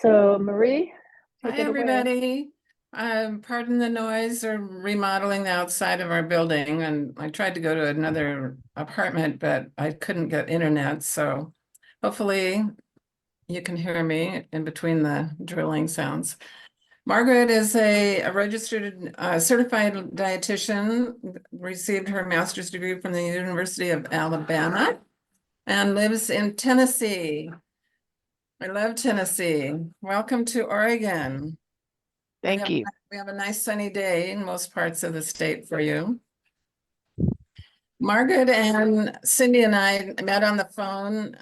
So Marie, take Hi, it away. everybody. Pardon the noise. They're remodeling the outside of our building, and I tried to go to another apartment, but I couldn't get internet. So hopefully you can hear me in between the drilling sounds. Margaret is a registered certified dietitian, received her master's degree from the University of Alabama, and lives in Tennessee. I love Tennessee. Welcome to Oregon. We Thank have you. we have a nice sunny day in most parts of the state for you. Margaret and Cindy and I met on the phone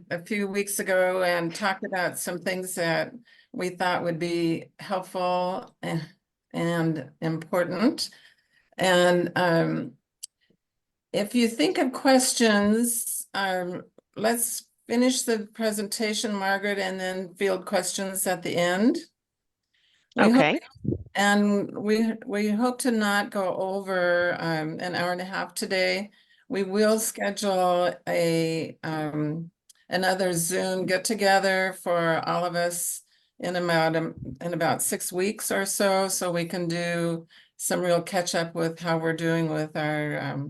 a few weeks ago and talked about some things that we thought would be helpful and important. And if you think of questions, let's finish the presentation, Margaret, and then field questions at the end. Okay. We hope to not go over an hour and a half today. We will schedule a another Zoom get together for all of us in about 6 weeks or so, so we can do some real catch up with how we're doing with our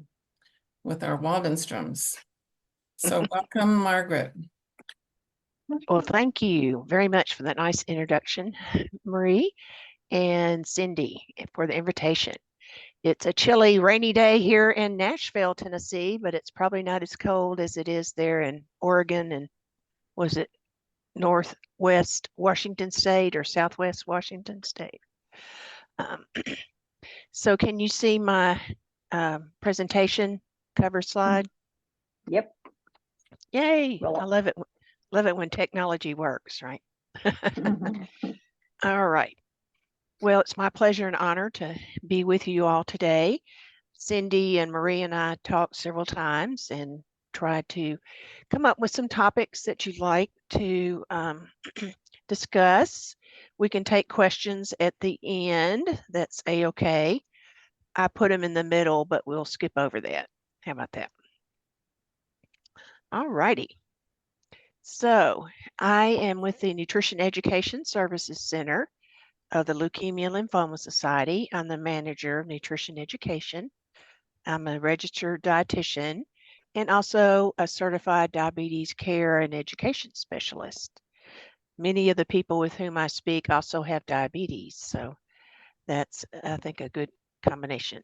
Waldenstroms. So welcome, Margaret. Well, thank you very much for that nice introduction, Marie and Cindy, for the invitation. It's a chilly, rainy day here in Nashville, Tennessee, but it's probably not as cold as it is there in Oregon and was it Northwest Washington State or Southwest Washington State? So can you see my presentation cover slide? Yep. Yay! Roll I up. love it. Love it when technology works, right? All right. Well, it's my pleasure and honor to be with you all today. Cindy and Marie and I talked several times and tried to come up with some topics that you'd like to discuss. We can take questions at the end. That's a-okay. I put them in the middle, but we'll skip over that. How about that? All righty. So I am with the Nutrition Education Services Center of the Leukemia Lymphoma Society. I'm the manager of nutrition education. I'm a registered dietitian and also a certified diabetes care and education specialist. Many of the people with whom I speak also have diabetes, so that's, I think, a good combination.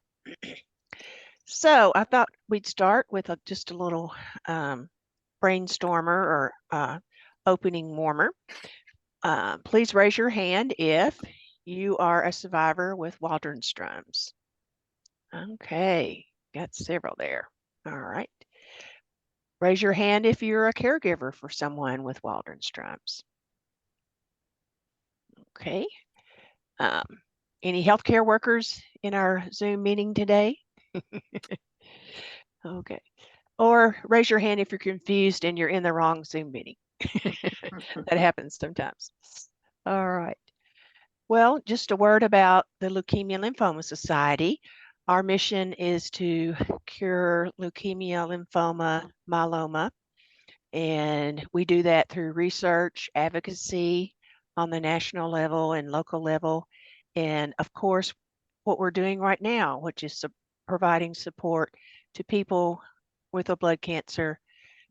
So I thought we'd start with just a little brainstormer or opening warmer. Please raise your hand if you are a survivor with Waldenstrom's. Okay, got several there. All right. Raise your hand if you're a caregiver for someone with Waldenstrom's. Okay. Any healthcare workers in our Zoom meeting today? Okay. Or raise your hand if you're confused and you're in the wrong Zoom meeting. That happens sometimes. All right. Well, just a word about the Leukemia Lymphoma Society. Our mission is to cure leukemia, lymphoma, myeloma, and we do that through research, advocacy on the national level and local level, and of course, what we're doing right now, which is providing support to people with a blood cancer,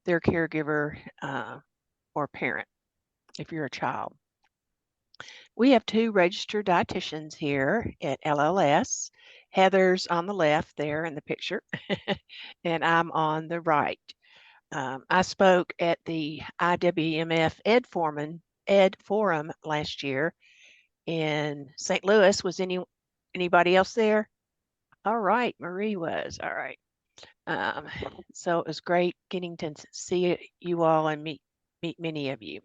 their caregiver or parent, if you're a child. We have two registered dietitians here at LLS. Heather's on the left there in the picture, and I'm on the right. I spoke at the IWMF Ed Forum last year in St. Louis. Was anybody else there? All right, Marie was. All right. So it was great getting to see you all and meet many of you.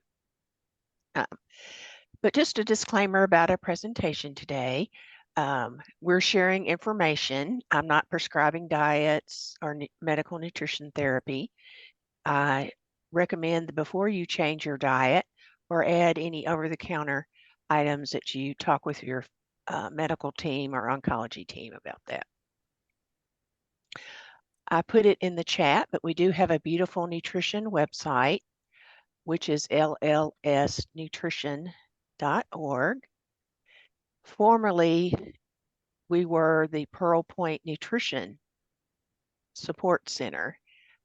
But just a disclaimer about our presentation today. We're sharing information. I'm not prescribing diets or medical nutrition therapy. I recommend that before you change your diet or add any over-the-counter items that you talk with your medical team or oncology team about that. I put it in the chat, but we do have a beautiful nutrition website, which is LLSnutrition.com. Formerly, we were the Pearl Point Nutrition Support Center,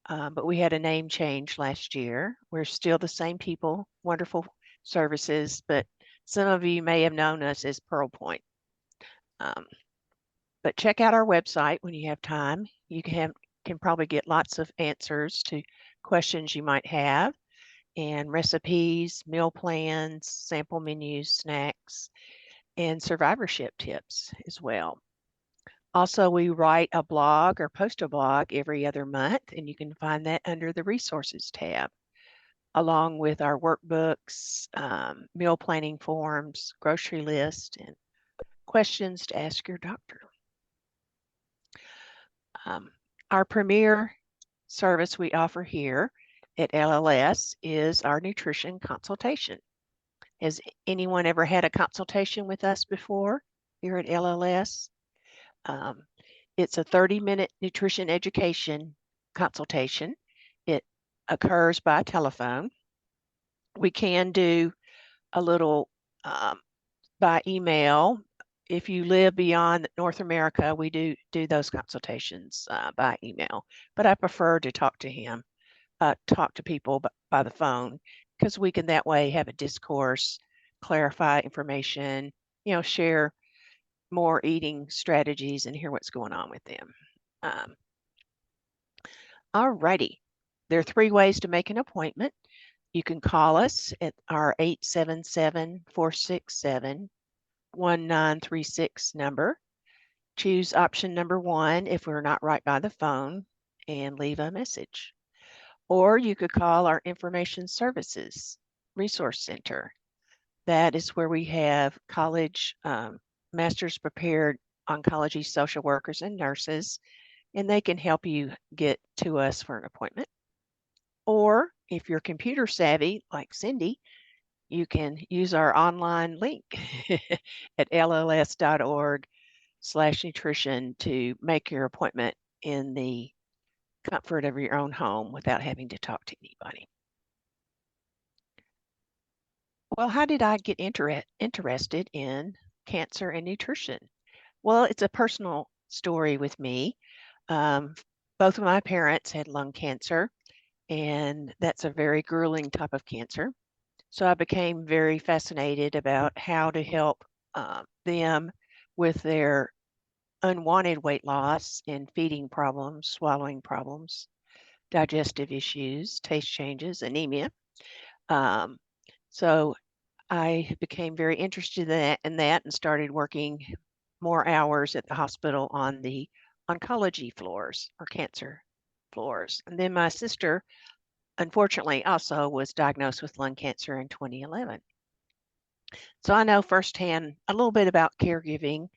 but we had a name change last year. We're still the same people, wonderful services, but some of you may have known us as Pearl Point. But check out our website when you have time. You can probably get lots of answers to questions you might have, and recipes, meal plans, sample menus, snacks, and survivorship tips as well. Also, we write a blog or post a blog every other month, and you can find that under the resources tab, along with our workbooks, meal planning forms, grocery list, and questions to ask your doctor. Our premier service we offer here at LLS is our nutrition consultation. Has anyone ever had a consultation with us before here at LLS? It's a 30-minute nutrition education consultation. It occurs by telephone. We can do a little by email. If you live beyond North America, we do those consultations by email, but I prefer to talk to people by the phone, because we can that way have a discourse, clarify information, share more eating strategies and hear what's going on with them. All righty. There are 3 ways to make an appointment. You can call us at our 877-467-1936 number. Choose option number 1 if we're not right by the phone, and leave a message. Or you could call our Information Services Resource Center. That is where we have college master's prepared oncology social workers and nurses, and they can help you get to us for an appointment. Or if you're computer savvy like Cindy, you can use our online link at lls.org/nutrition to make your appointment in the comfort of your own home without having to talk to anybody. Well, how did I get interested in cancer and nutrition? Well, it's a personal story with me. Both of my parents had lung cancer, and that's a very grueling type of cancer. So I became very fascinated about how to help them with their unwanted weight loss and feeding problems, swallowing problems, digestive issues, taste changes, anemia. So I became very interested in that and started working more hours at the hospital on the oncology floors or cancer floors. And then my sister, unfortunately, also was diagnosed with lung cancer in 2011. So I know firsthand a little bit about caregiving,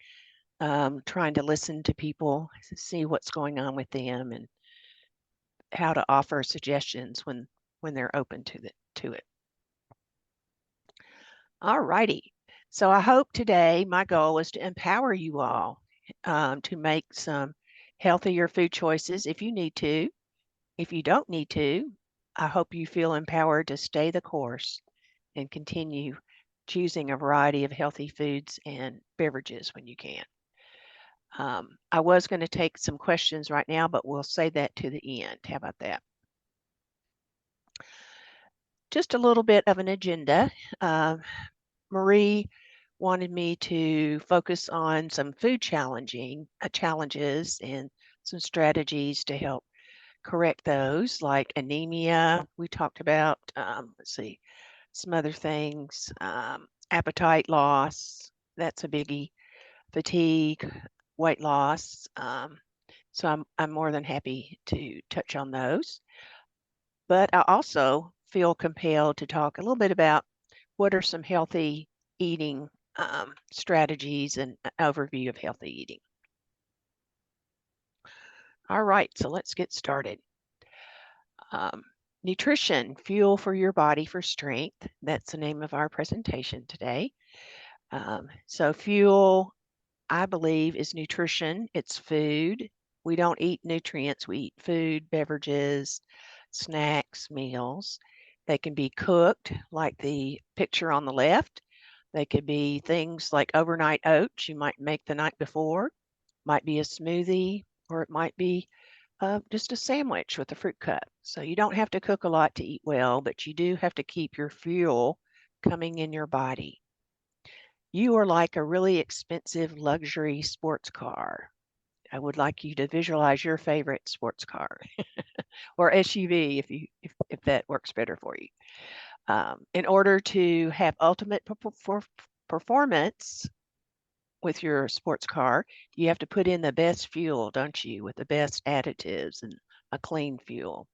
trying to listen to people, to see what's going on with them, and how to offer suggestions when they're open to it. All righty. So I hope today my goal is to empower you all to make some healthier food choices if you need to. If you don't need to, I hope you feel empowered to stay the course and continue choosing a variety of healthy foods and beverages when you can. I was going to take some questions right now, but we'll say that to the end. How about that? Just a little bit of an agenda. Marie wanted me to focus on some food challenges and some strategies to help correct those, like anemia. We talked about, let's see, some other things, appetite loss, that's a biggie, fatigue, weight loss. So I'm more than happy to touch on those. But I also feel compelled to talk a little bit about what are some healthy eating strategies and an overview of healthy eating. All right, so let's get started. Nutrition, fuel for your body for strength. That's the name of our presentation today. So fuel, I believe, is nutrition. It's food. We don't eat nutrients. We eat food, beverages, snacks, meals. They can be cooked, like the picture on the left. They could be things like overnight oats you might make the night before, might be a smoothie, or it might be just a sandwich with a fruit cup. So you don't have to cook a lot to eat well, but you do have to keep your fuel coming in your body. You are like a really expensive luxury sports car. I would like you to visualize your favorite sports car or SUV if that works better for you. In order to have ultimate performance with your sports car, you have to put in the best fuel, don't you, with the best additives and a clean fuel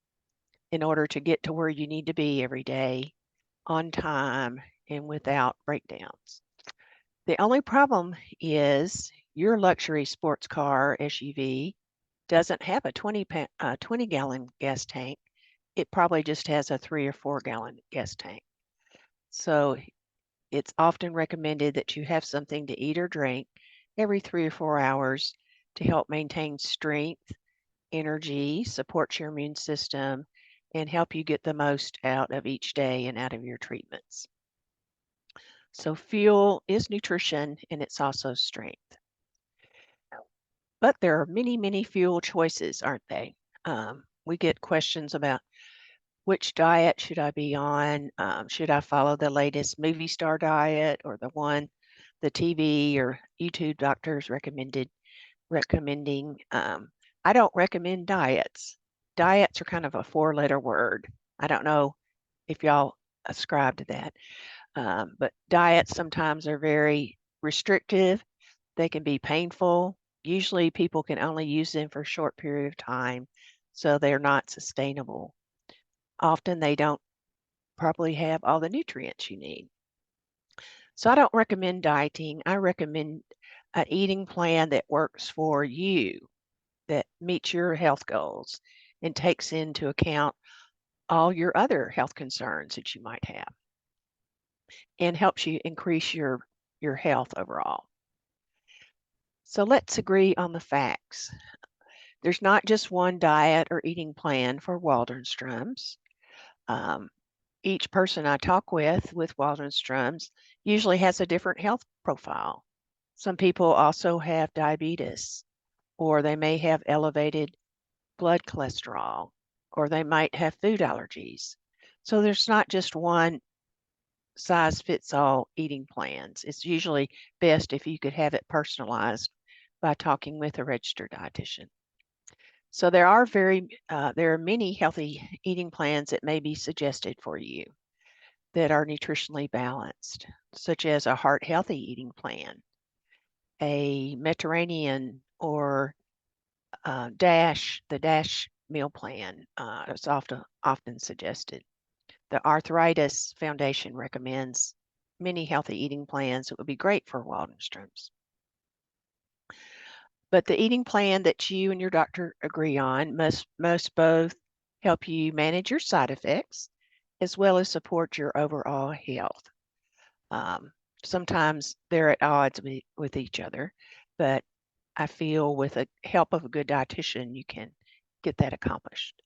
in order to get to where you need to be every day on time and without breakdowns. The only problem is your luxury sports car SUV doesn't have a 20-gallon gas tank. It probably just has a 3 or 4-gallon gas tank. So it's often recommended that you have something to eat or drink every 3 or 4 hours to help maintain strength, energy, support your immune system, and help you get the most out of each day and out of your treatments. So fuel is nutrition and it's also strength. But there are many, many fuel choices, aren't they? We get questions about which diet should I be on? Should I follow the latest movie star diet or the one the TV or YouTube doctors recommending? I don't recommend diets. Diets are kind of a 4-letter word. I don't know if y'all ascribe to that. But diets sometimes are very restrictive. They can be painful. Usually people can only use them for a short period of time, so they're not sustainable. Often they don't probably have all the nutrients you need. So I don't recommend dieting. I recommend an eating plan that works for you, that meets your health goals and takes into account all your other health concerns that you might have and helps you increase your health overall. So let's agree on the facts. There's not just one diet or eating plan for Waldenström's. Each person I talk with Waldenström's usually has a different health profile. Some people also have diabetes, or they may have elevated blood cholesterol, or they might have food allergies. So there's not just one size fits all eating plans. It's usually best if you could have it personalized by talking with a registered dietitian. So there are many healthy eating plans that may be suggested for you that are nutritionally balanced, such as a heart healthy eating plan, a Mediterranean or the DASH meal plan is often suggested. The Arthritis Foundation recommends many healthy eating plans that would be great for Waldenström's. But the eating plan that you and your doctor agree on must both help you manage your side effects as well as support your overall health. Sometimes they're at odds with each other, but I feel with the help of a good dietitian, you can get that accomplished.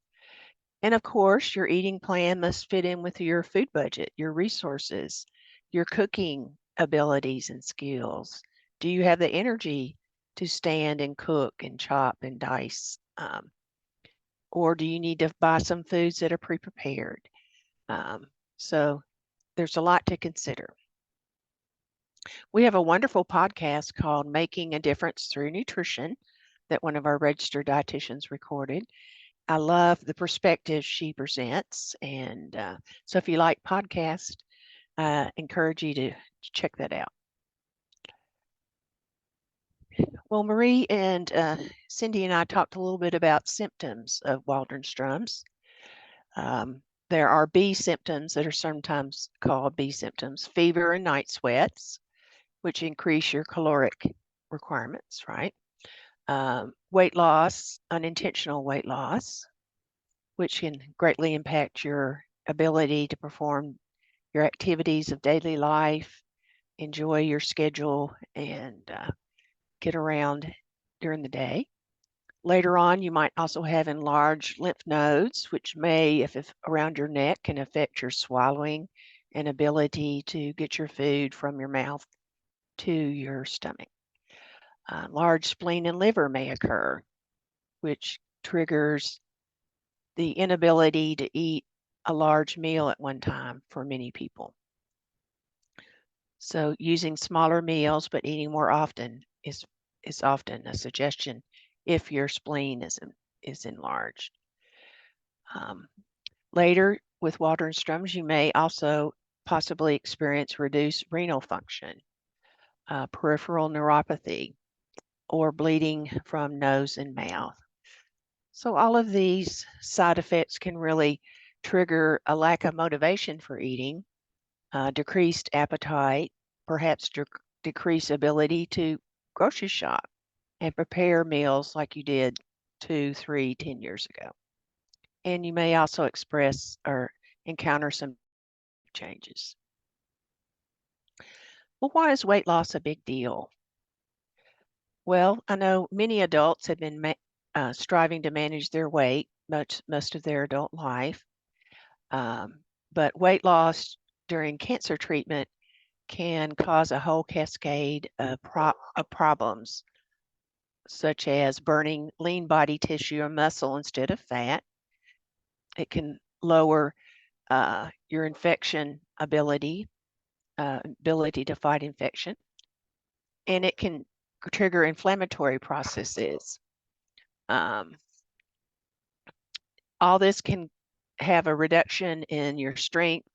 And of course, your eating plan must fit in with your food budget, your resources, your cooking abilities and skills. Do you have the energy to stand and cook and chop and dice? Or do you need to buy some foods that are pre-prepared? So there's a lot to consider. We have a wonderful podcast called Making a Difference Through Nutrition that one of our registered dietitians recorded. I love the perspective she presents. And so if you like podcasts, I encourage you to check that out. Well, Marie and Cindy and I talked a little bit about symptoms of Waldenström's. There are B symptoms that are sometimes called B symptoms: fever and night sweats, which increase your caloric requirements, right? Weight loss, unintentional weight loss, which can greatly impact your ability to perform your activities of daily life, enjoy your schedule, and get around during the day. Later on, you might also have enlarged lymph nodes, which may, if around your neck, can affect your swallowing, and ability to get your food from your mouth to your stomach. Large spleen and liver may occur, which triggers the inability to eat a large meal at one time for many people. So using smaller meals but eating more often is often a suggestion if your spleen is enlarged. Later, with Waldenstrom's, you may also possibly experience reduced renal function, peripheral neuropathy, or bleeding from nose and mouth. So all of these side effects can really trigger a lack of motivation for eating, decreased appetite, perhaps decreased ability to grocery shop and prepare meals like you did 2, 3, 10 years ago. And you may also express or encounter some changes. Well, why is weight loss a big deal? Well, I know many adults have been striving to manage their weight most of their adult life. But weight loss during cancer treatment can cause a whole cascade of problems, such as burning lean body tissue or muscle instead of fat. It can lower your infection ability to fight infection, and it can trigger inflammatory processes. All this can have a reduction in your strength,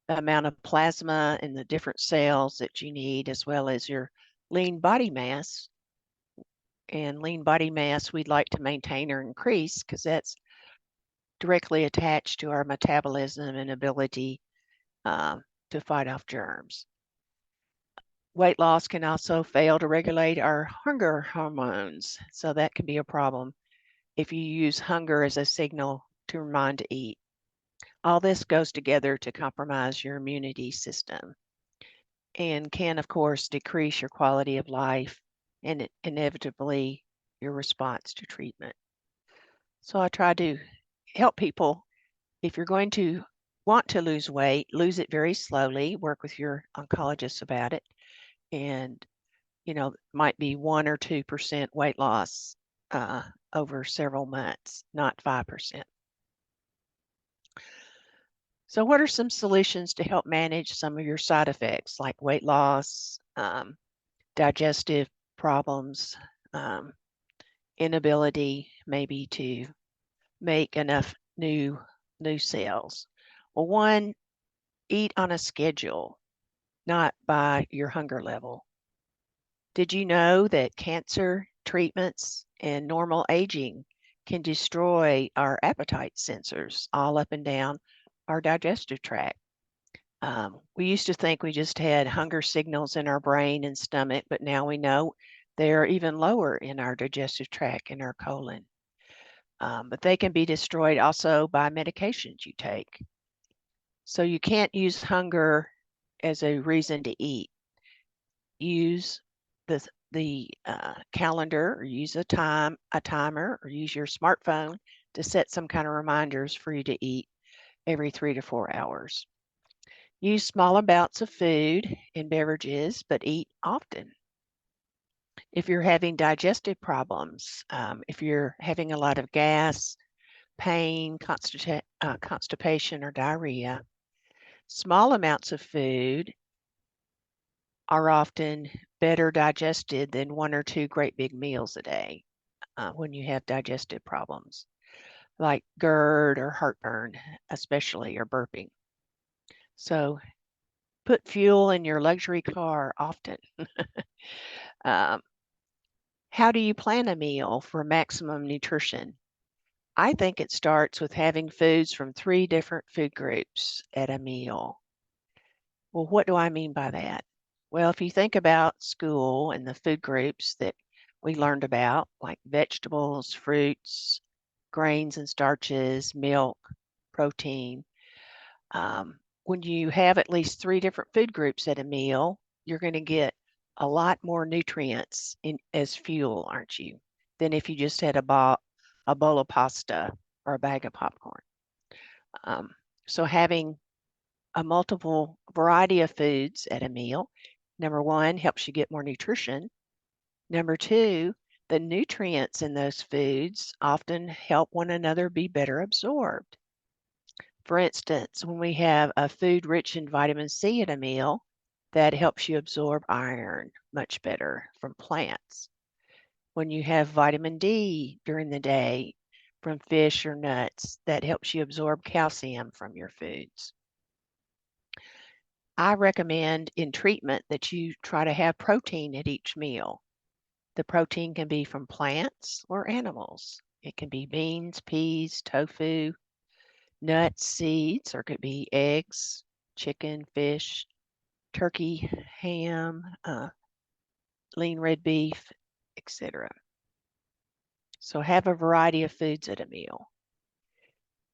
the amount of plasma and the different cells that you need, as well as your lean body mass. And lean body mass we'd like to maintain or increase because that's directly attached to our metabolism and ability to fight off germs. Weight loss can also fail to regulate our hunger hormones, so that can be a problem if you use hunger as a signal to remind to eat. All this goes together to compromise your immunity system and can, of course, decrease your quality of life and inevitably your response to treatment. So I try to help people, if you're going to want to lose weight, lose it very slowly, work with your oncologist about it, and might be 1 or 2% weight loss over several months, not 5%. So what are some solutions to help manage some of your side effects like weight loss, digestive problems, inability maybe to make enough new cells? Well, one, eat on a schedule, not by your hunger level. Did you know that cancer treatments and normal aging can destroy our appetite sensors all up and down our digestive tract? We used to think we just had hunger signals in our brain and stomach, but now we know they're even lower in our digestive tract and our colon. But they can be destroyed also by medications you take. So you can't use hunger as a reason to eat. Use the calendar, or use a timer, or use your smartphone to set some kind of reminders for you to eat every 3 to 4 hours. Use small amounts of food and beverages, but eat often. If you're having digestive problems, if you're having a lot of gas, pain, constipation, or diarrhea, small amounts of food are often better digested than 1 or 2 great big meals a day when you have digestive problems, like GERD or heartburn, especially, or burping. So put fuel in your luxury car often. How do you plan a meal for maximum nutrition? I think it starts with having foods from 3 different food groups at a meal. Well, what do I mean by that? Well, if you think about school and the food groups that we learned about, like vegetables, fruits, grains and starches, milk, protein, when you have at least 3 different food groups at a meal, you're going to get a lot more nutrients as fuel, aren't you, than if you just had a bowl of pasta or a bag of popcorn. So having a multiple variety of foods at a meal. Number one, helps you get more nutrition. Number two, the nutrients in those foods often help one another be better absorbed. For instance, when we have a food rich in vitamin C at a meal, that helps you absorb iron much better from plants. When you have vitamin D during the day from fish or nuts, that helps you absorb calcium from your foods. I recommend in treatment that you try to have protein at each meal. The protein can be from plants or animals. It can be beans, peas, tofu, nuts, seeds, or it could be eggs, chicken, fish, turkey, ham, lean red beef, etc. So have a variety of foods at a meal.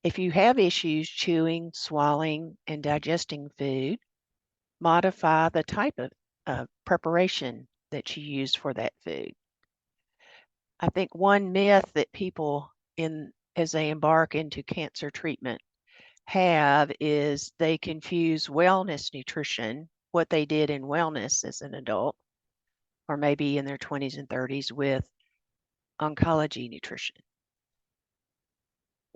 If you have issues chewing, swallowing, and digesting food, modify the type of preparation that you use for that food. I think one myth that people as they embark into cancer treatment have is they confuse wellness nutrition, what they did in wellness as an adult, or maybe in their 20s and 30s, with oncology nutrition.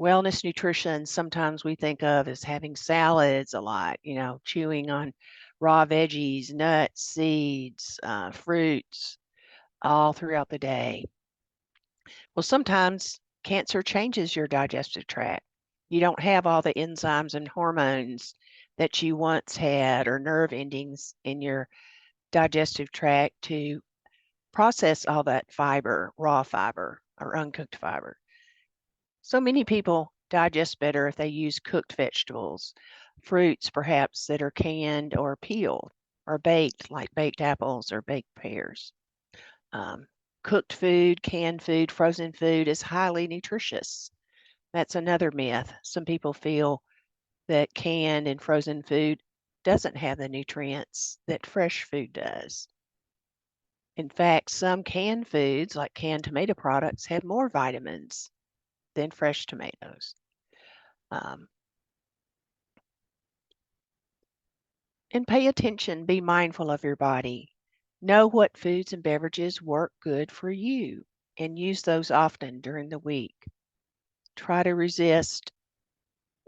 Wellness nutrition, sometimes we think of as having salads a lot, chewing on raw veggies, nuts, seeds, fruits, all throughout the day. Well, sometimes cancer changes your digestive tract. You don't have all the enzymes and hormones that you once had, or nerve endings in your digestive tract to process all that fiber, raw fiber or uncooked fiber. So many people digest better if they use cooked vegetables, fruits perhaps that are canned or peeled, or baked, like baked apples or baked pears. Cooked food, canned food, frozen food is highly nutritious. That's another myth. Some people feel that canned and frozen food doesn't have the nutrients that fresh food does. In fact, some canned foods, like canned tomato products, have more vitamins than fresh tomatoes. And pay attention, be mindful of your body. Know what foods and beverages work good for you and use those often during the week. Try to resist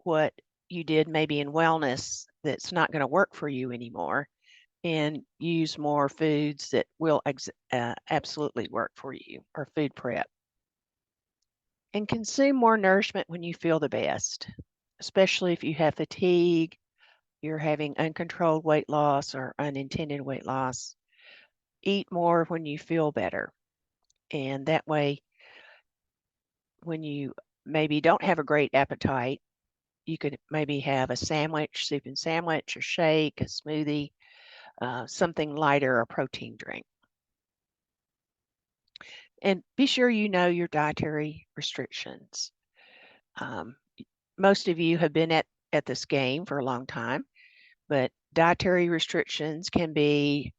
what you did maybe in wellness that's not going to work for you anymore, and use more foods that will absolutely work for you, or food prep. And consume more nourishment when you feel the best, especially if you have fatigue, you're having uncontrolled weight loss or unintended weight loss. Eat more when you feel better. And that way, when you maybe don't have a great appetite, you could maybe have a sandwich, soup and sandwich, or shake, a smoothie, something lighter, a protein drink. And be sure you know your dietary restrictions. Most of you have been at this game for a long time, but dietary restrictions can be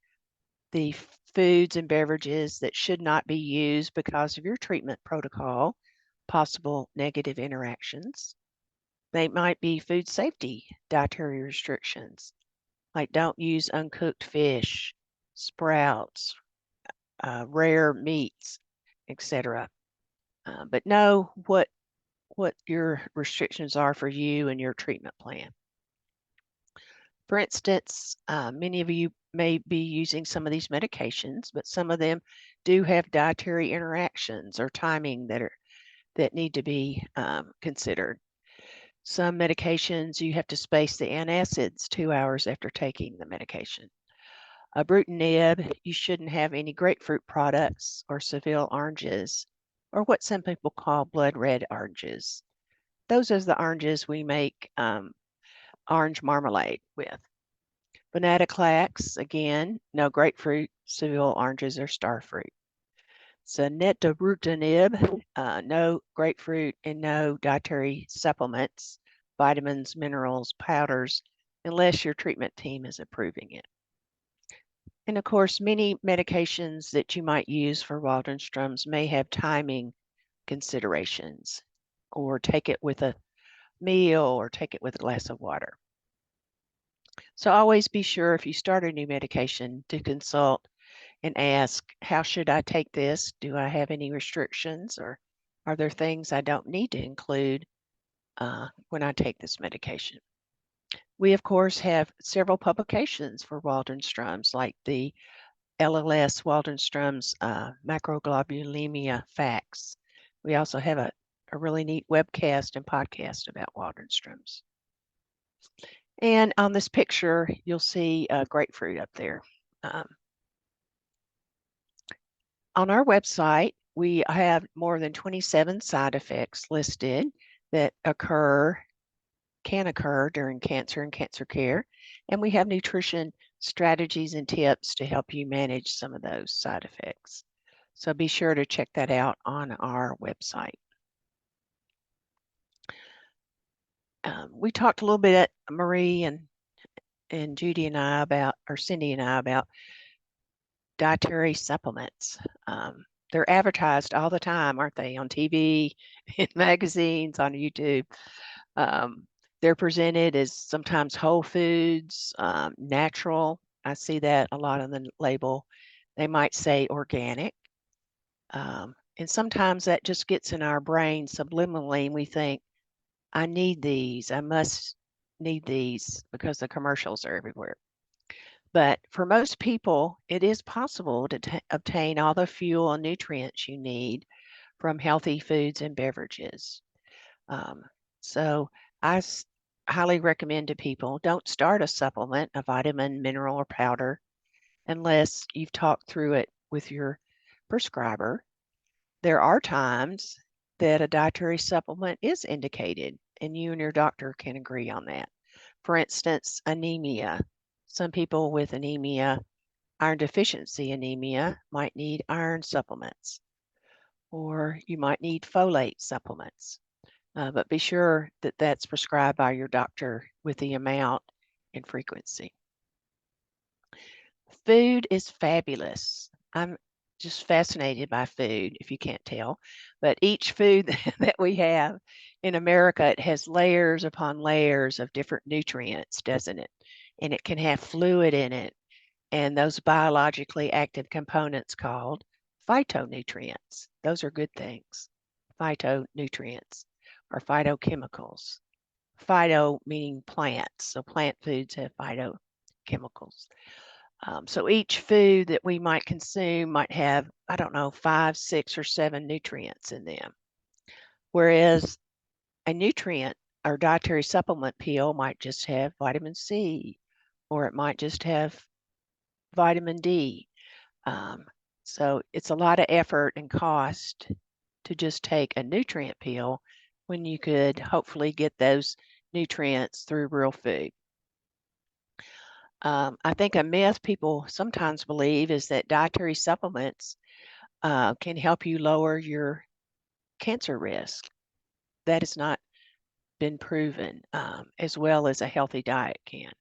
the foods and beverages that should not be used because of your treatment protocol, possible negative interactions. They might be food safety dietary restrictions, like don't use uncooked fish, sprouts, rare meats, etc. But know what your restrictions are for you and your treatment plan. For instance, many of you may be using some of these medications, but some of them do have dietary interactions or timing that need to be considered. Some medications, you have to space the antacids 2 hours after taking the medication. Ibrutinib, you shouldn't have any grapefruit products or Seville oranges, or what some people call blood red oranges. Those are the oranges we make orange marmalade with. Venetoclax, again, no grapefruit, Seville oranges, or star fruit. Sunetobrutinib, no grapefruit and no dietary supplements, vitamins, minerals, powders, unless your treatment team is approving it. And of course, many medications that you might use for Waldenstrom's may have timing considerations, or take it with a meal, or take it with a glass of water. So always be sure if you start a new medication to consult and ask, how should I take this? Do I have any restrictions, or are there things I don't need to include when I take this medication? We, of course, have several publications for Waldenstrom's, like the LLS Waldenstrom's macroglobulinemia facts. We also have a really neat webcast and podcast about Waldenstrom's. And on this picture, you'll see grapefruit up there. On our website, we have more than 27 side effects listed that can occur during cancer and cancer care. And we have nutrition strategies and tips to help you manage some of those side effects. So be sure to check that out on our website. We talked a little bit, Marie and Judy and I about, or Cindy and I, about dietary supplements. They're advertised all the time, aren't they? On TV, in magazines, on YouTube. They're presented as sometimes whole foods, natural. I see that a lot on the label. They might say organic. And sometimes that just gets in our brain subliminally, and we think, I need these, I must need these, because the commercials are everywhere. But for most people, it is possible to obtain all the fuel and nutrients you need from healthy foods and beverages. So I highly recommend to people, don't start a supplement, a vitamin, mineral, or powder, unless you've talked through it with your prescriber. There are times that a dietary supplement is indicated, and you and your doctor can agree on that. For instance, anemia. Some people with anemia, iron deficiency anemia, might need iron supplements, or you might need folate supplements. But be sure that that's prescribed by your doctor with the amount and frequency. Food is fabulous. I'm just fascinated by food, if you can't tell. But each food that we have in America, it has layers upon layers of different nutrients, doesn't it? And it can have fluid in it, and those biologically active components called phytonutrients. Those are good things. Phytonutrients or phytochemicals. Phyto meaning plants. So plant foods have phytochemicals. So each food that we might consume might have, I don't know, 5, 6, or 7 nutrients in them. Whereas a nutrient or dietary supplement pill might just have vitamin C, or it might just have vitamin D. So it's a lot of effort and cost to just take a nutrient pill when you could hopefully get those nutrients through real food. I think a myth people sometimes believe is that dietary supplements can help you lower your cancer risk. That has not been proven, as well as a healthy diet can.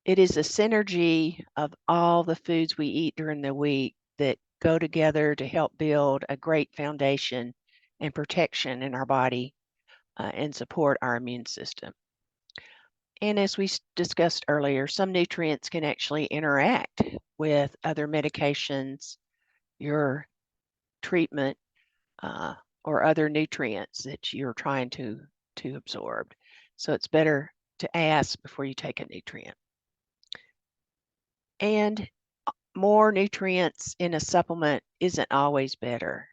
It is a synergy of all the foods we eat during the week that go together to help build a great foundation and protection in our body and support our immune system. And as we discussed earlier, some nutrients can actually interact with other medications, your treatment, or other nutrients that you're trying to absorb. So it's better to ask before you take a nutrient. And more nutrients in a supplement isn't always better.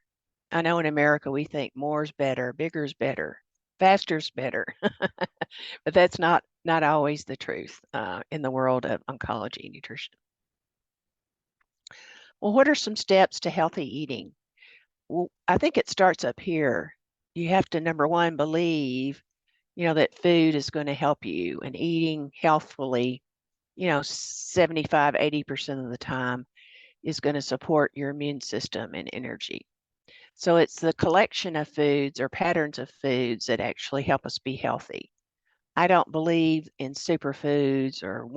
I know in America we think more is better, bigger is better, faster is better, but that's not always the truth in the world of oncology and nutrition. Well, what are some steps to healthy eating? Well, I think it starts up here. You have to, number one, believe, that food is going to help you, and eating healthfully, 75, 80% of the time is going to support your immune system and energy. So it's the collection of foods or patterns of foods that actually help us be healthy. I don't believe in superfoods or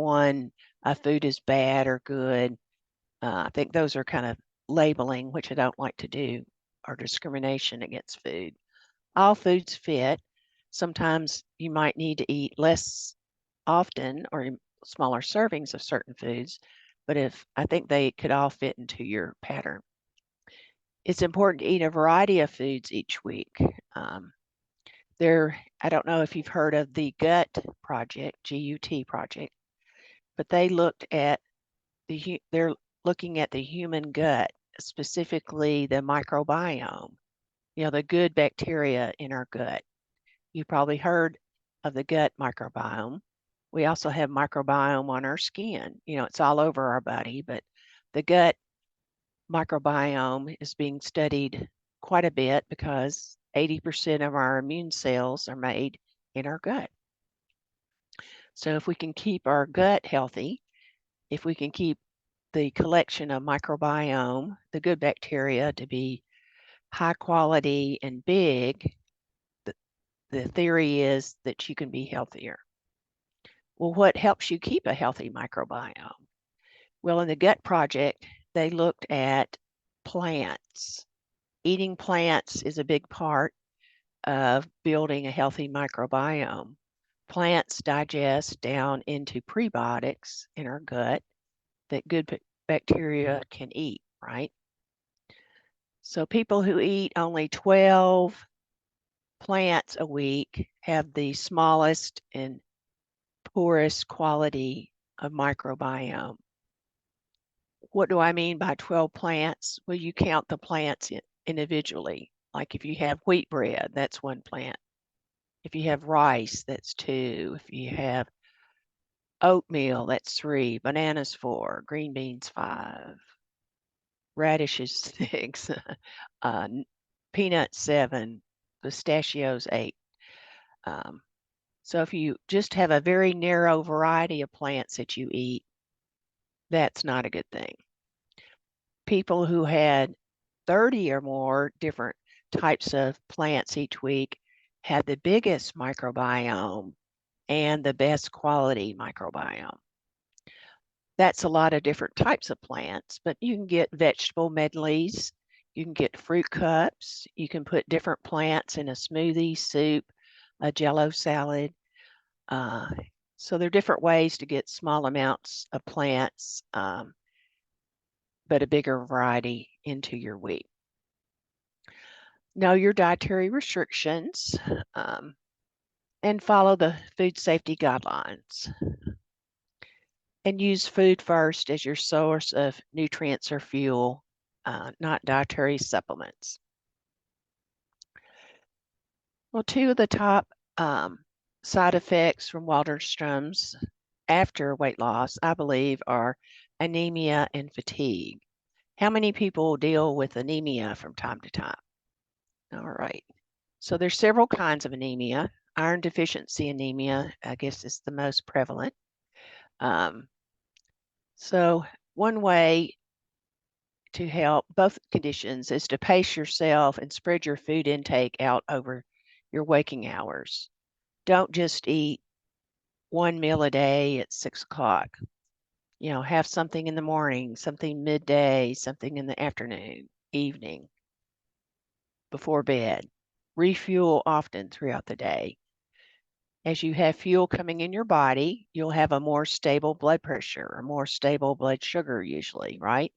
a food is bad or good. I think those are kind of labeling, which I don't like to do, or discrimination against food. All foods fit. Sometimes you might need to eat less often or in smaller servings of certain foods, but I think they could all fit into your pattern. It's important to eat a variety of foods each week. I don't know if you've heard of the GUT project, GUT project, but they're looking at the human gut, specifically the microbiome, the good bacteria in our gut. You probably heard of the gut microbiome. We also have microbiome on our skin. It's all over our body, but the gut microbiome is being studied quite a bit because 80% of our immune cells are made in our gut. So if we can keep our gut healthy, if we can keep the collection of microbiome, the good bacteria, to be high quality and big, the theory is that you can be healthier. Well, what helps you keep a healthy microbiome? Well, in the gut project, they looked at plants. Eating plants is a big part of building a healthy microbiome. Plants digest down into prebiotics in our gut that good bacteria can eat, right? So people who eat only 12 plants a week have the smallest and poorest quality of microbiome. What do I mean by 12 plants? Well, you count the plants individually. Like if you have wheat bread, that's one plant. If you have rice, that's 2. If you have oatmeal, that's 3. Bananas, 4. Green beans, 5. Radishes, 6. Peanuts, 7. Pistachios, 8. So if you just have a very narrow variety of plants that you eat, that's not a good thing. People who had 30 or more different types of plants each week had the biggest microbiome and the best quality microbiome. That's a lot of different types of plants, but you can get vegetable medleys, you can get fruit cups, you can put different plants in a smoothie, soup, a Jello salad. So there are different ways to get small amounts of plants, but a bigger variety into your week. Know your dietary restrictions and follow the food safety guidelines. And use food first as your source of nutrients or fuel, not dietary supplements. Well, 2 of the top side effects from Waldenstrom's after weight loss, I believe, are anemia and fatigue. How many people deal with anemia from time to time? All right. So there's several kinds of anemia. Iron deficiency anemia, I guess, is the most prevalent. So one way to help both conditions is to pace yourself and spread your food intake out over your waking hours. Don't just eat one meal a day at 6 o'clock. Have something in the morning, something midday, something in the afternoon, evening, before bed. Refuel often throughout the day. As you have fuel coming in your body, you'll have a more stable blood pressure, a more stable blood sugar usually, right?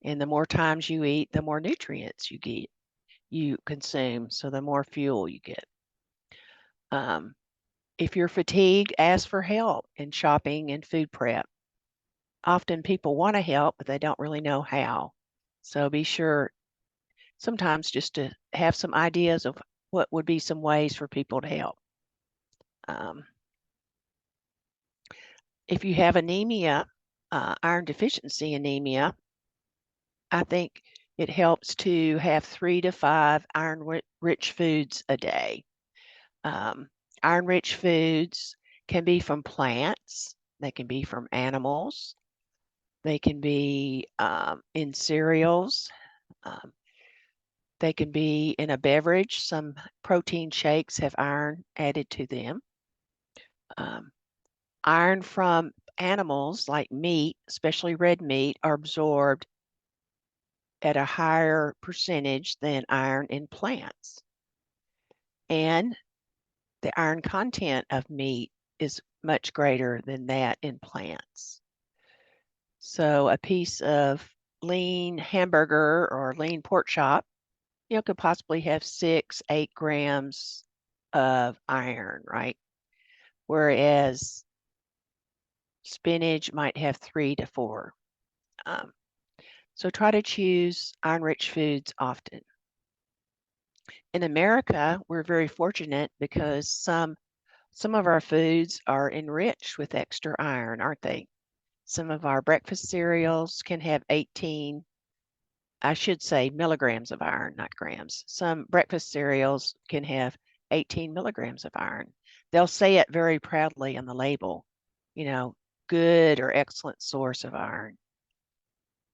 And the more times you eat, the more nutrients you consume, so the more fuel you get. If you're fatigued, ask for help in shopping and food prep. Often people want to help, but they don't really know how. So be sure sometimes just to have some ideas of what would be some ways for people to help. If you have anemia, iron deficiency anemia, I think it helps to have 3 to 5 iron-rich foods a day. Iron-rich foods can be from plants, they can be from animals, they can be in cereals, they can be in a beverage. Some protein shakes have iron added to them. Iron from animals like meat, especially red meat, are absorbed at a higher percentage than iron in plants. And the iron content of meat is much greater than that in plants. So a piece of lean hamburger or lean pork chop, could possibly have 6-8 grams of iron, right? Whereas spinach might have 3 to 4. So try to choose iron-rich foods often. In America, we're very fortunate because some of our foods are enriched with extra iron, aren't they? Some of our breakfast cereals can have 18, I should say milligrams of iron, not grams. Some breakfast cereals can have 18 milligrams of iron. They'll say it very proudly on the label, good or excellent source of iron.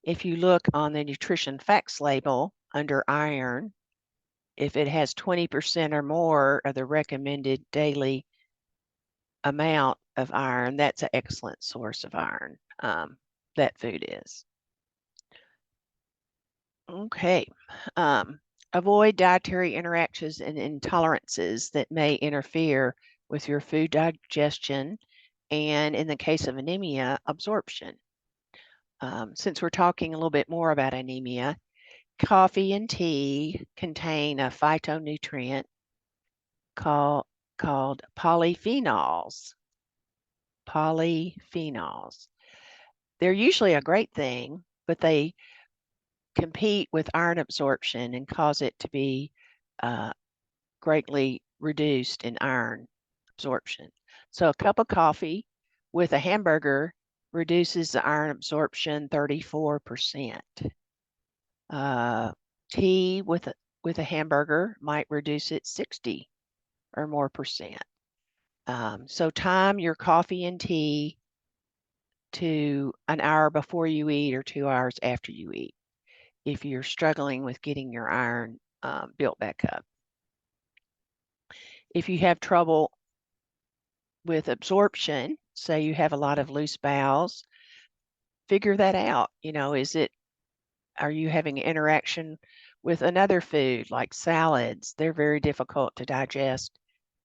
If you look on the nutrition facts label under iron, if it has 20% or more of the recommended daily amount of iron, that's an excellent source of iron. That food is. Okay. Avoid dietary interactions and intolerances that may interfere with your food digestion and, in the case of anemia, absorption. Since we're talking a little bit more about anemia, coffee and tea contain a phytonutrient called polyphenols. Polyphenols. They're usually a great thing, but they compete with iron absorption and cause it to be greatly reduced in iron absorption. So a cup of coffee with a hamburger reduces the iron absorption 34%. Tea with a hamburger might reduce it 60 or more percent. So time your coffee and tea to an hour before you eat or 2 hours after you eat if you're struggling with getting your iron built back up. If you have trouble with absorption, say you have a lot of loose bowels, figure that out. Are you having an interaction with another food like salads? They're very difficult to digest,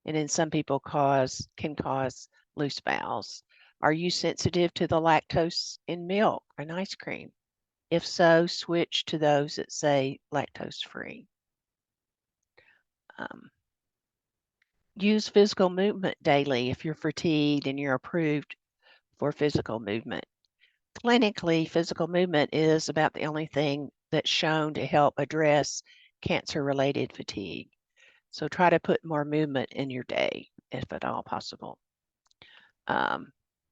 and in some people can cause loose bowels. Are you sensitive to the lactose in milk and ice cream? If so, switch to those that say lactose free. Use physical movement daily if you're fatigued and you're approved for physical movement. Clinically, physical movement is about the only thing that's shown to help address cancer-related fatigue. So try to put more movement in your day, if at all possible.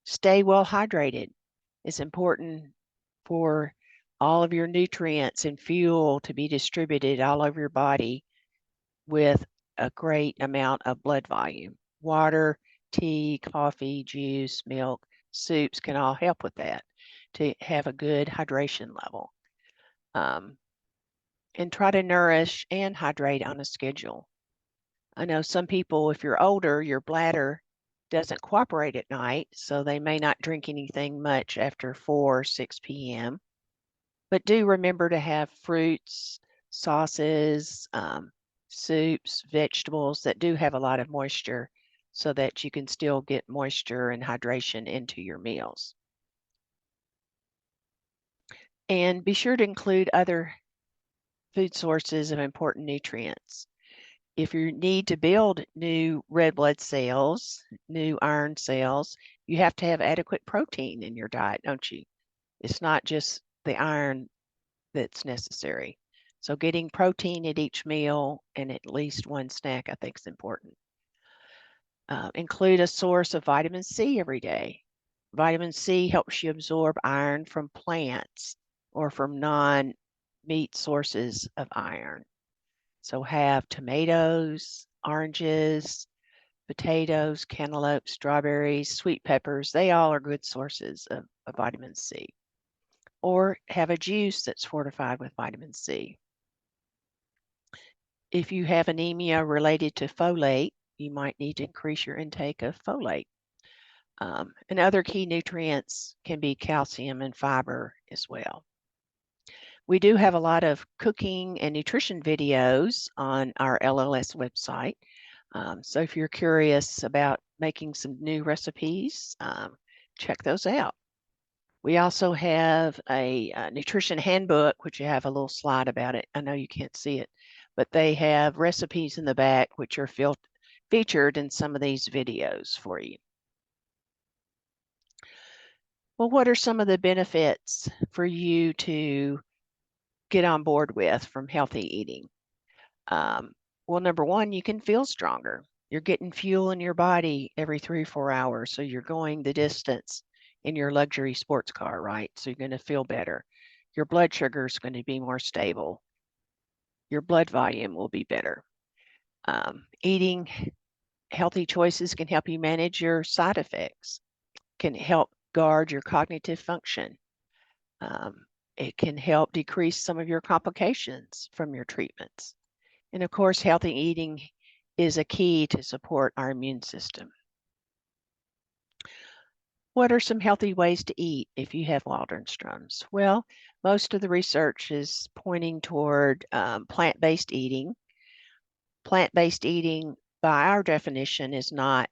Stay well hydrated. It's important for all of your nutrients and fuel to be distributed all over your body with a great amount of blood volume. Water, tea, coffee, juice, milk, soups can all help with that to have a good hydration level. And try to nourish and hydrate on a schedule. I know some people, if you're older, your bladder doesn't cooperate at night, so they may not drink anything much after 4 or 6 p.m. But do remember to have fruits, sauces, soups, vegetables that do have a lot of moisture so that you can still get moisture and hydration into your meals. And be sure to include other food sources of important nutrients. If you need to build new red blood cells, new iron cells, you have to have adequate protein in your diet, don't you? It's not just the iron that's necessary. So getting protein at each meal and at least one snack, I think, is important. Include a source of vitamin C every day. Vitamin C helps you absorb iron from plants or from non-meat sources of iron. So have tomatoes, oranges, potatoes, cantaloupe, strawberries, sweet peppers. They all are good sources of vitamin C. Or have a juice that's fortified with vitamin C. If you have anemia related to folate, you might need to increase your intake of folate. And other key nutrients can be calcium and fiber as well. We do have a lot of cooking and nutrition videos on our LLS website. So if you're curious about making some new recipes, check those out. We also have a nutrition handbook, which you have a little slide about it. I know you can't see it, but they have recipes in the back, which are featured in some of these videos for you. Well, what are some of the benefits for you to get on board with from healthy eating? Well, number one, you can feel stronger. You're getting fuel in your body every 3 or 4 hours. So you're going the distance in your luxury sports car, right? So you're going to feel better. Your blood sugar is going to be more stable. Your blood volume will be better. Eating healthy choices can help you manage your side effects, can help guard your cognitive function. It can help decrease some of your complications from your treatments. And of course, healthy eating is a key to support our immune system. What are some healthy ways to eat if you have Waldenstrom's? Well, most of the research is pointing toward plant-based eating. Plant-based eating, by our definition, is not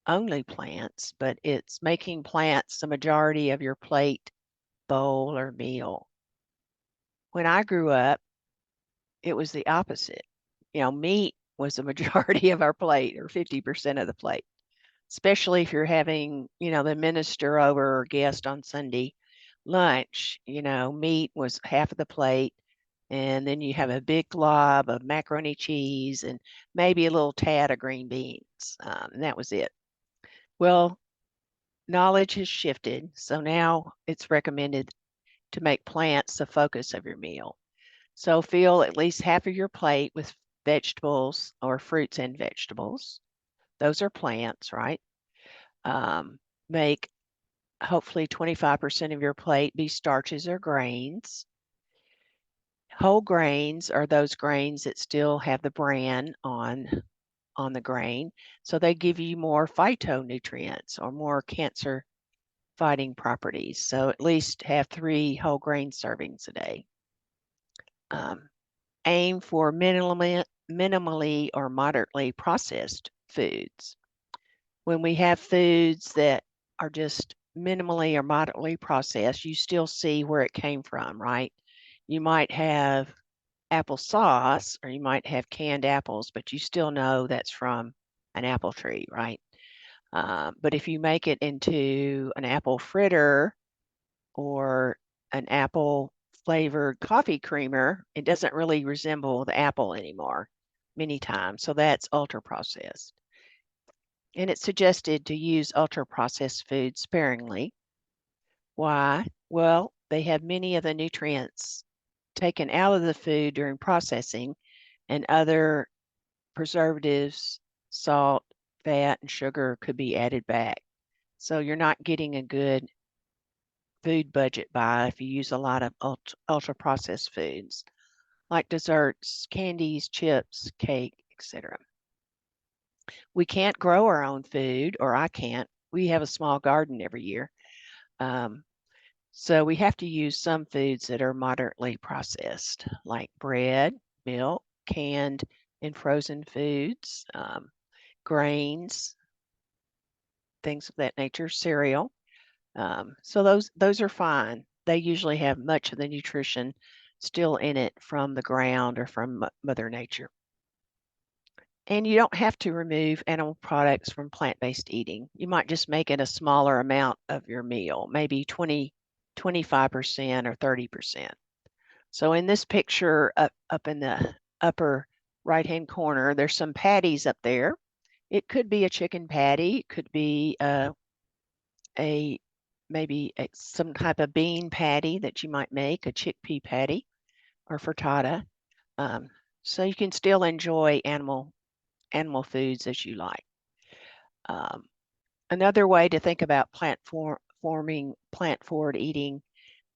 only plants, but it's making plants the majority of your plate, bowl, or meal. When I grew up, it was the opposite. Meat was the majority of our plate, or 50% of the plate, especially if you're having, the minister over or guest on Sunday lunch. Meat was half of the plate, and then you have a big glob of macaroni cheese and maybe a little tad of green beans, and that was it. Well, knowledge has shifted, so now it's recommended to make plants the focus of your meal. So fill at least half of your plate with vegetables or fruits and vegetables. Those are plants, right? Make hopefully 25% of your plate be starches or grains. Whole grains are those grains that still have the bran on the grain. So they give you more phytonutrients or more cancer fighting properties. So at least have 3 whole grain servings a day. Aim for minimally or moderately processed foods. When we have foods that are just minimally or moderately processed, you still see where it came from, right? You might have applesauce or you might have canned apples, but you still know that's from an apple tree, right? But if you make it into an apple fritter or an apple flavored coffee creamer, it doesn't really resemble the apple anymore many times. So that's ultra processed. And it's suggested to use ultra processed foods sparingly. Why? Well, they have many of the nutrients taken out of the food during processing, and other preservatives, salt, fat, and sugar could be added back. So you're not getting a good food budget buy if you use a lot of ultra processed foods like desserts, candies, chips, cake, etc. We can't grow our own food, or I can't. We have a small garden every year. So we have to use some foods that are moderately processed, like bread, milk, canned and frozen foods, grains, things of that nature, cereal. So those are fine. They usually have much of the nutrition still in it from the ground or from Mother Nature. And you don't have to remove animal products from plant-based eating. You might just make it a smaller amount of your meal, maybe 25% or 30%. So in this picture up in the upper right-hand corner, there's some patties up there. It could be a chicken patty. It could be maybe some type of bean patty that you might make, a chickpea patty or frittata. So you can still enjoy animal foods as you like. Another way to think about plant-forward eating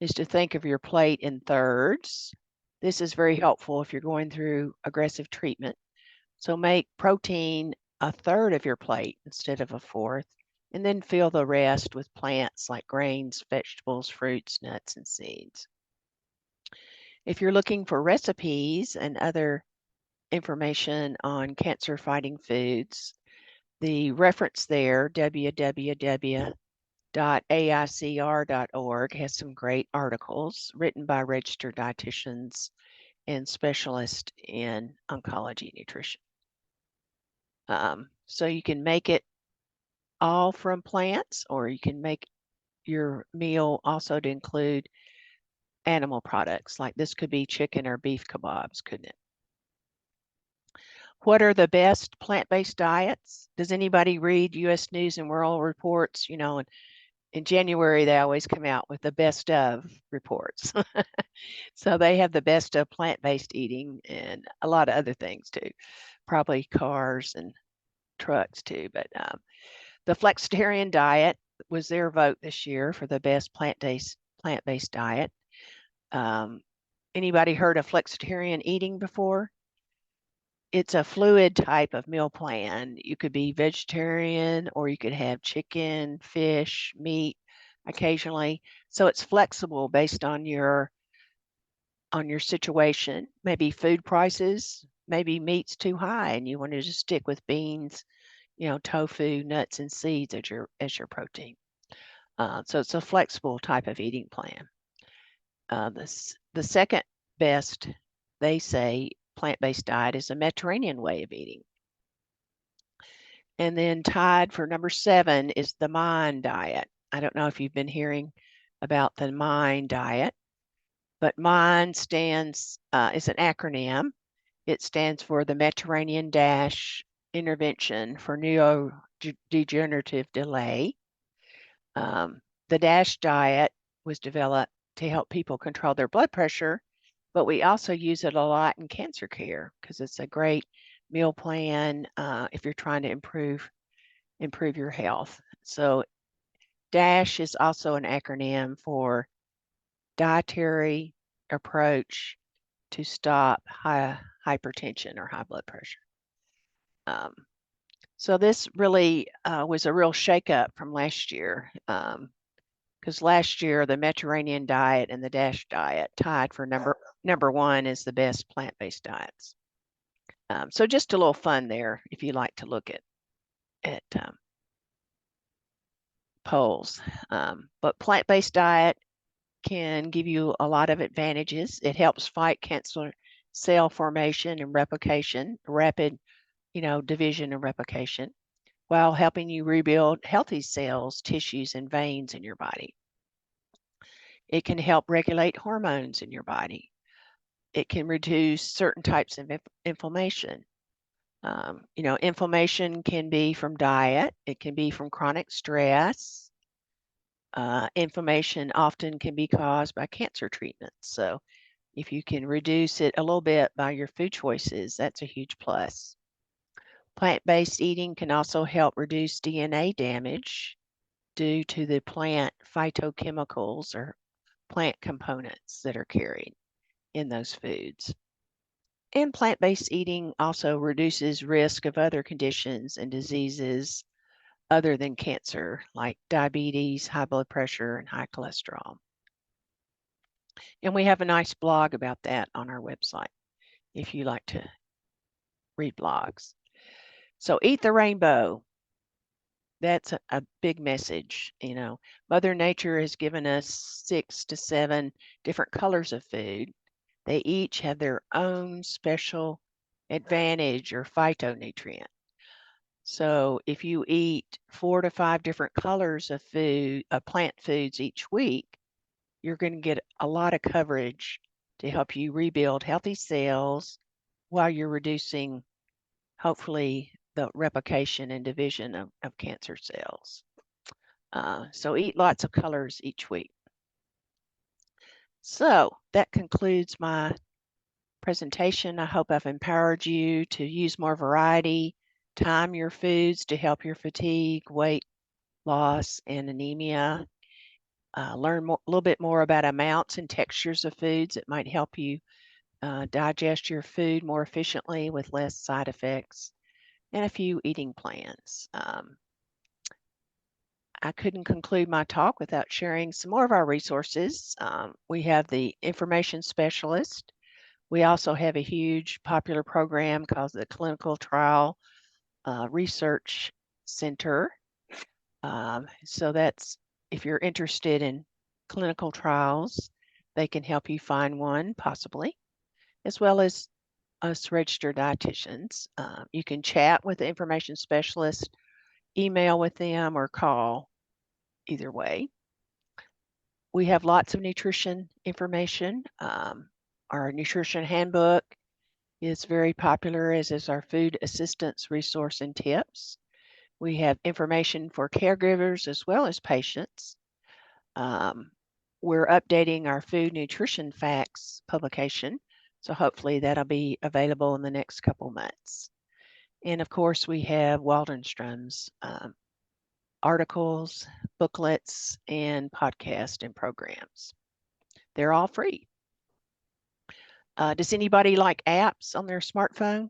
is to think of your plate in thirds. This is very helpful if you're going through aggressive treatment. So make protein a third of your plate instead of a fourth, and then fill the rest with plants like grains, vegetables, fruits, nuts, and seeds. If you're looking for recipes and other information on cancer fighting foods. The reference there, www.aicr.org, has some great articles written by registered dietitians and specialists in oncology nutrition. So you can make it all from plants, or you can make your meal also to include animal products. Like this could be chicken or beef kebabs, couldn't it? What are the best plant-based diets? Does anybody read U.S. News and World Reports? You know, in January, they always come out with the best of reports. So they have the best of plant-based eating and a lot of other things too, probably cars and trucks too. But the flexitarian diet was their vote this year for the best plant-based diet. Anybody heard of flexitarian eating before? It's a fluid type of meal plan. You could be vegetarian, or you could have chicken, fish, meat occasionally. So it's flexible based on your situation. Maybe food prices, maybe meat's too high and you want to just stick with beans, you know, tofu, nuts, and seeds as your protein. So it's a flexible type of eating plan. The second best, they say, plant-based diet is a Mediterranean way of eating. And then tied for number 7 is the MIND diet. I don't know if you've been hearing about the MIND diet, but MIND stands, is an acronym. It stands for the Mediterranean Dash Intervention for Neurodegenerative Delay. The DASH diet was developed to help people control their blood pressure, but we also use it a lot in cancer care because it's a great meal plan if you're trying to improve your health. So DASH is also an acronym for Dietary Approach to Stop Hypertension or High Blood Pressure. So this really was a real shakeup from last year, because last year the Mediterranean diet and the DASH diet tied for number 1 as the best plant-based diets. So just a little fun there if you like to look at polls. But plant-based diet can give you a lot of advantages. It helps fight cancer cell formation and replication, rapid, division and replication, while helping you rebuild healthy cells, tissues, and veins in your body. It can help regulate hormones in your body. It can reduce certain types of inflammation. Inflammation can be from diet. It can be from chronic stress. Inflammation often can be caused by cancer treatments. So if you can reduce it a little bit by your food choices, that's a huge plus. Plant-based eating can also help reduce DNA damage due to the plant phytochemicals or plant components that are carried in those foods. And plant-based eating also reduces risk of other conditions and diseases other than cancer, like diabetes, high blood pressure, and high cholesterol. And we have a nice blog about that on our website if you like to read blogs. So eat the rainbow. That's a big message. Mother Nature has given us 6 to 7 different colors of food. They each have their own special advantage or phytonutrient. So if you eat 4 to 5 different colors of food, plant foods each week, you're going to get a lot of coverage to help you rebuild healthy cells while you're reducing, hopefully, the replication and division of cancer cells. So eat lots of colors each week. So that concludes my presentation. I hope I've empowered you to use more variety, time your foods to help your fatigue, weight loss, and anemia. Learn a little bit more about amounts and textures of foods that might help you digest your food more efficiently with less side effects, and a few eating plans. I couldn't conclude my talk without sharing some more of our resources. We have the information specialist We also have a huge popular program called the Clinical Trial Research Center. So that's if you're interested in clinical trials, they can help you find one possibly, as well as us registered dietitians. You can chat with the information specialist, email with them, or call, either way. We have lots of nutrition information. Our nutrition handbook is very popular, as is our food assistance resource and tips. We have information for caregivers as well as patients. We're updating our food nutrition facts publication, so hopefully that'll be available in the next couple months. And of course, we have Waldenstrom's articles, booklets, and podcasts and programs. They're all free. Does anybody like apps on their smartphone?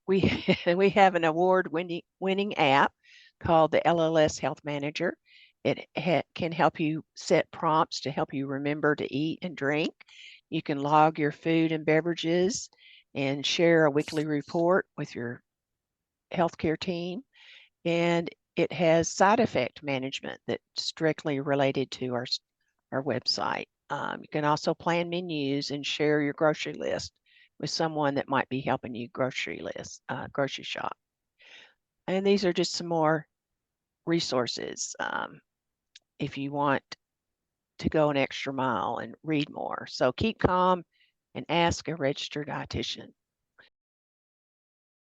We have an award-winning app called the LLS Health Manager. It can help you set prompts to help you remember to eat and drink. You can log your food and beverages and share a weekly report with your healthcare team. And it has side effect management that's strictly related to our website. You can also plan menus and share your grocery list with someone that might be helping you grocery shop. And these are just some more resources if you want to go an extra mile and read more. So keep calm and ask a registered dietitian.